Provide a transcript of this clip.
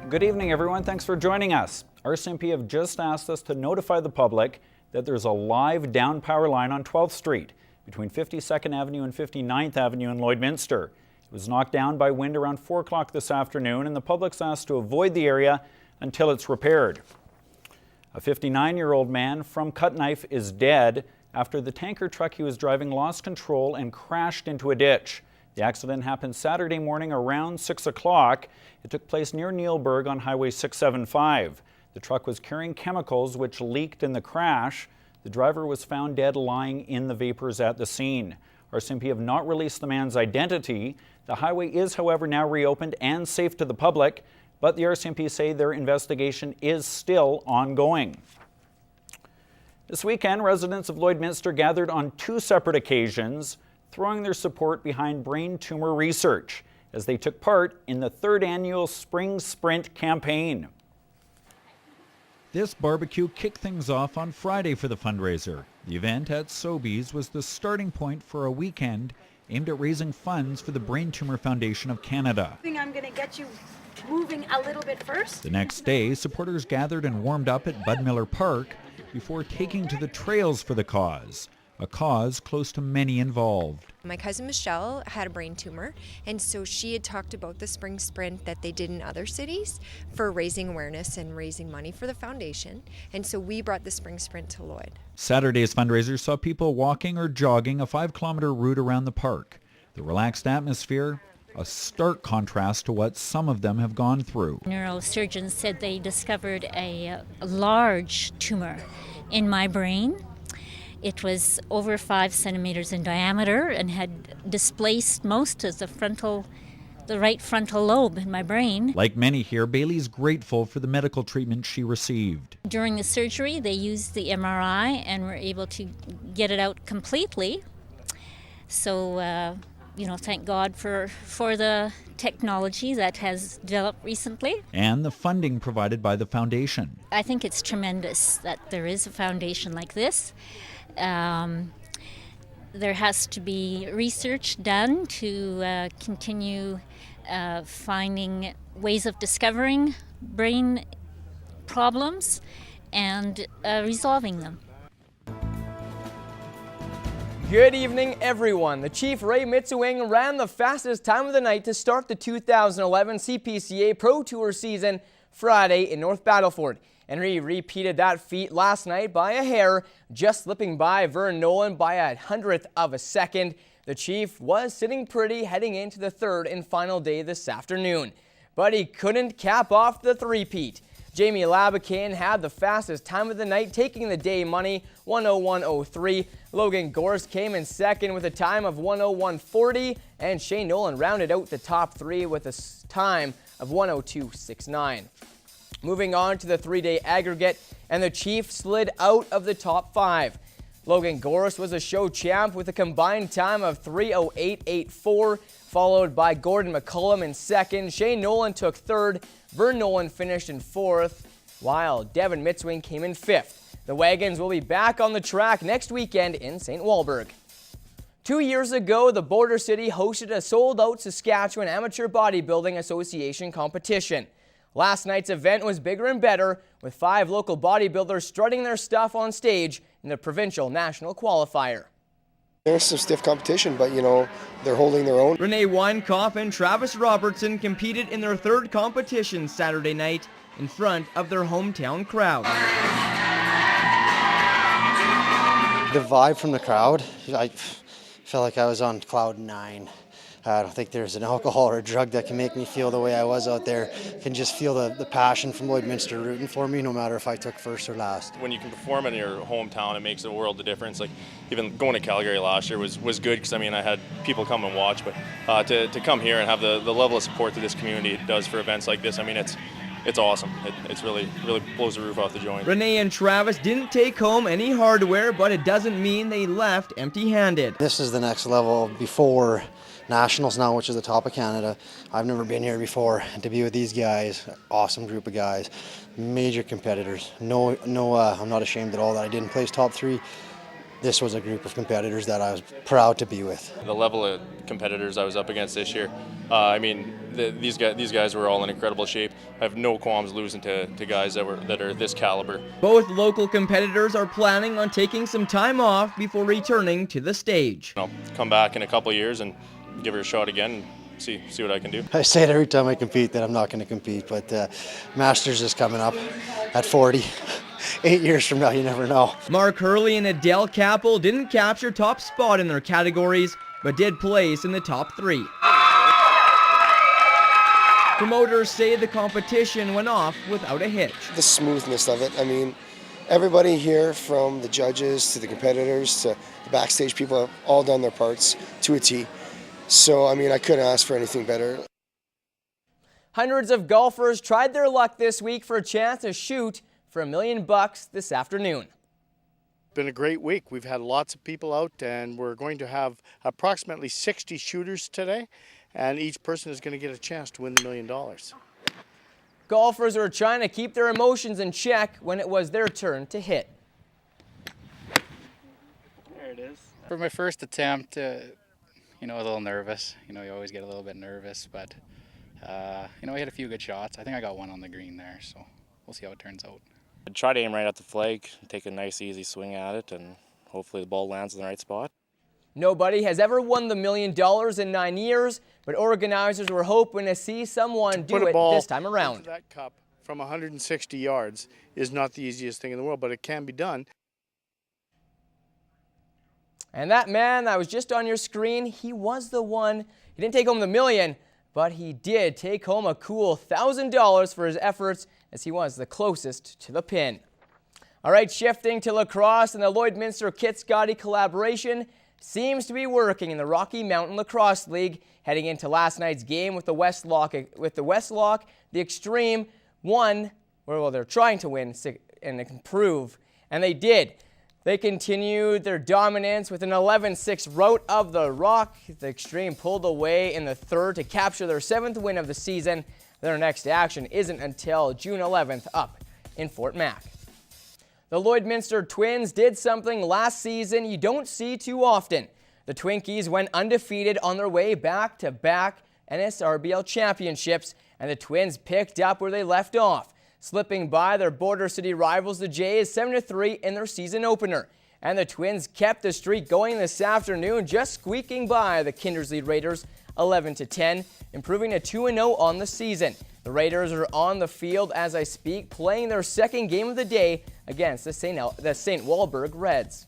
Good evening, everyone. Thanks for joining us. RCMP have just asked us to notify the public that there's a live down power line on 12th Street between 52nd Avenue and 59th Avenue in Lloydminster. It was knocked down by wind around 4 o'clock this afternoon, and the public's asked to avoid the area until it's repaired. A 59-year-old man from Cutknife is dead after the tanker truck he was driving lost control and crashed into a ditch. The accident happened Saturday morning around 6 o'clock. It took place near Neilburg on Highway 675. The truck was carrying chemicals which leaked in the crash. The driver was found dead lying in the vapors at the scene. RCMP have not released the man's identity. The highway is, however, now reopened and safe to the public, but the RCMP say their investigation is still ongoing. This weekend, residents of Lloydminster gathered on 2 separate occasions, throwing their support behind brain tumor research as they took part in the 3rd annual Spring Sprint campaign. This barbecue kicked things off on Friday for the fundraiser. The event at Sobeys was the starting point for a weekend aimed at raising funds for the Brain Tumor Foundation of Canada. I'm going to get you moving a little bit first. The next day, supporters gathered and warmed up at Bud Miller Park before taking to the trails for the cause, a cause close to many involved. My cousin Michelle had a brain tumor, and so she had talked about the Spring Sprint that they did in other cities for raising awareness and raising money for the foundation, and so we brought the Spring Sprint to Lloyd. Saturday's fundraiser saw people walking or jogging a 5-kilometer route around the park. The relaxed atmosphere, a stark contrast to what some of them have gone through. Neurosurgeons said they discovered a large tumor in my brain. It was over 5 centimeters in diameter and had displaced most of the right frontal lobe in my brain. Like many here, Bailey's grateful for the medical treatment she received. During the surgery, they used the MRI and were able to get it out completely. So, thank God for the technology that has developed recently. And the funding provided by the foundation. I think it's tremendous that there is a foundation like this. There has to be research done to continue finding ways of discovering brain problems and resolving them. Good evening, everyone. The Chief Ray Mitsuwing ran the fastest time of the night to start the 2011 CPCA Pro Tour season Friday in North Battleford. And he repeated that feat last night by a hair, just slipping by Vern Nolan by 1/100th of a second. The Chief was sitting pretty heading into the 3rd and final day this afternoon. But he couldn't cap off the three-peat. Jamie Labacan had the fastest time of the night, taking the day money, 1:01:03. Logan Gorse came in second with a time of 1:01:40, and Shane Nolan rounded out the top 3 with a time of 1:02:69. Moving on to the 3-day aggregate, and the Chief slid out of the top 5. Logan Gorse was a show champ with a combined time of 3:08:84, followed by Gordon McCullum in second. Shane Nolan took 3rd. Vern Nolan finished in 4th, while Devin Mitzwing came in 5th. The Wagons will be back on the track next weekend in St. Walburg. 2 years ago, the Border City hosted a sold-out Saskatchewan Amateur Bodybuilding Association competition. Last night's event was bigger and better, with 5 local bodybuilders strutting their stuff on stage in the provincial national qualifier. There's some stiff competition, but they're holding their own. Renee Weinkopf and Travis Robertson competed in their 3rd competition Saturday night in front of their hometown crowd. The vibe from the crowd, I felt like I was on cloud 9. I don't think there's an alcohol or a drug that can make me feel the way I was out there. I can just feel the passion from Lloydminster rooting for me, no matter if I took 1st or last. When you can perform in your hometown, it makes a world of difference. Like even going to Calgary last year was good because I had people come and watch, but to come here and have the level of support that this community does for events like this, it's awesome. It's really blows the roof off the joint. Renee and Travis didn't take home any hardware, but it doesn't mean they left empty-handed. This is the next level before Nationals now, which is the top of Canada. I've never been here before, and to be with these guys, awesome group of guys, major competitors. No, I'm not ashamed at all that I didn't place top 3 this was a group of competitors that I was proud to be with. The level of competitors I was up against this year, I mean, these guys were all in incredible shape. I have no qualms losing to guys that are this caliber. Both local competitors are planning on taking some time off before returning to the stage. I'll come back in a couple of years and give it a shot again and see what I can do. I say it every time I compete that I'm not going to compete, but Masters is coming up at 40. 8 years from now, you never know. Mark Hurley and Adele Capel didn't capture top spot in their categories, but did place in the top 3. Promoters say the competition went off without a hitch. The smoothness of it. I mean, everybody here, from the judges to the competitors to the backstage people, have all done their parts to a T. So, I mean, I couldn't ask for anything better. Hundreds of golfers tried their luck this week for a chance to shoot for $1 million this afternoon. Been a great week. We've had lots of people out, and we're going to have approximately 60 shooters today, and each person is going to get a chance to win the $1 million. Golfers are trying to keep their emotions in check when it was their turn to hit. There it is. For my first attempt, a little nervous. You always get a little bit nervous, but I hit a few good shots. I think I got one on the green there, so we'll see how it turns out. I'd try to aim right at the flag, take a nice easy swing at it, and hopefully the ball lands in the right spot. Nobody has ever won the $1 million in 9 years, but organizers were hoping to see someone do it this time around. That cup from 160 yards is not the easiest thing in the world, but it can be done. And that man that was just on your screen, he was the one. He didn't take home the $1 million, but he did take home a cool $1,000 for his efforts, as he was the closest to the pin. All right, shifting to lacrosse, and the Lloydminster-Kit Scotty collaboration seems to be working in the Rocky Mountain Lacrosse League, heading into last night's game with the Westlock. The Extreme won, well, they're trying to win and improve, and they did. They continued their dominance with an 11-6 rout of the Rock. The Extreme pulled away in the third to capture their 7th win of the season. Their next action isn't until June 11th up in Fort Mac. The Lloydminster Twins did something last season you don't see too often. The Twinkies went undefeated on their way back-to-back NSRBL championships, and the Twins picked up where they left off, slipping by their border city rivals, the Jays, 7-3 in their season opener. And the Twins kept the streak going this afternoon, just squeaking by the Kindersley Raiders 11-10, improving to 2-0 on the season. The Raiders are on the field as I speak, playing their second game of the day against the St. Walburg Reds.